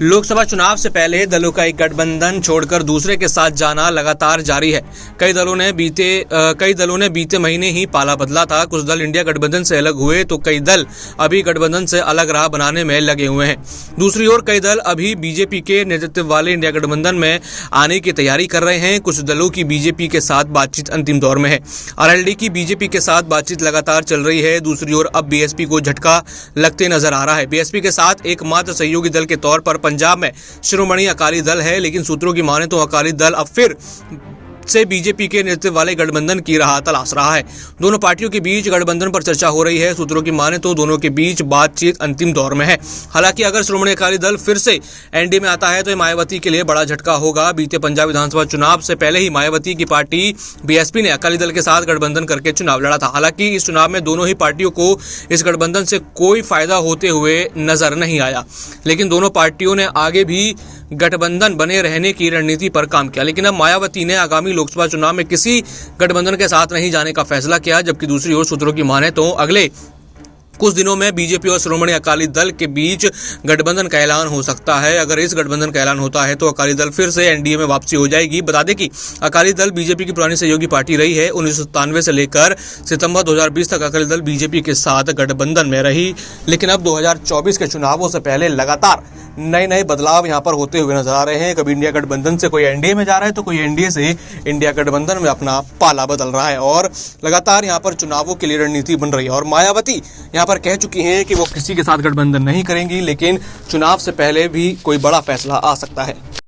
लोकसभा चुनाव से पहले दलों का एक गठबंधन छोड़कर दूसरे के साथ जाना लगातार जारी है। कई दलों ने बीते महीने ही पाला बदला था। कुछ दल इंडिया गठबंधन से अलग हुए तो कई दल अभी गठबंधन से अलग राह बनाने में लगे हुए हैं। दूसरी ओर कई दल अभी बीजेपी के नेतृत्व वाले इंडिया गठबंधन में आने की तैयारी कर रहे हैं। कुछ दलों की बीजेपी के साथ बातचीत अंतिम दौर में है। आरएलडी की बीजेपी के साथ बातचीत लगातार चल रही है। दूसरी ओर अब बीएसपी को झटका लगते नजर आ रहा है। बीएसपी के साथ एकमात्र सहयोगी दल के तौर पर पंजाब में शिरोमणि अकाली दल है, लेकिन सूत्रों की माने तो अकाली दल अब फिर से बीजेपी के नेतृत्व वाले गठबंधन की राह तलाश रहा है। दोनों पार्टियों के बीच गठबंधन पर चर्चा हो रही है। सूत्रों की माने तो दोनों के बीच बातचीत अंतिम दौर में है। हालांकि अगर शिरोमणि अकाली दल फिर से एनडीए में आता है तो मायावती के लिए बड़ा झटका होगा। बीते पंजाब विधानसभा चुनाव से पहले ही मायावती की पार्टी बीएसपी ने अकाली दल के साथ गठबंधन करके चुनाव लड़ा था। हालांकि इस चुनाव में दोनों ही पार्टियों को इस गठबंधन से कोई फायदा होते हुए नजर नहीं आया, लेकिन दोनों पार्टियों ने आगे भी गठबंधन बने रहने की रणनीति पर काम किया। लेकिन अब मायावती ने आगामी लोकसभा चुनाव में किसी गठबंधन के साथ नहीं जाने का फैसला किया, जबकि दूसरी ओर सूत्रों की माने तो अगले कुछ दिनों में बीजेपी और शिरोमणि अकाली दल के बीच गठबंधन का ऐलान हो सकता है। अगर इस गठबंधन का ऐलान होता है तो अकाली दल फिर से एनडीए में वापसी हो जाएगी। बता दें कि अकाली दल बीजेपी की पुरानी सहयोगी पार्टी रही है। 1997 से लेकर सितंबर 2020 तक अकाली दल बीजेपी के साथ गठबंधन में रही, लेकिन अब 2024 के चुनावों से पहले लगातार नए बदलाव यहाँ पर होते हुए नजर आ रहे हैं। कभी इंडिया गठबंधन से कोई एनडीए में जा रहा है तो कोई एनडीए से इंडिया गठबंधन में अपना पाला बदल रहा है और लगातार यहाँ पर चुनावों के लिए रणनीति बन रही है। और मायावती यहाँ पर कह चुकी हैं कि वो किसी के साथ गठबंधन नहीं करेंगी, लेकिन चुनाव से पहले भी कोई बड़ा फैसला आ सकता है।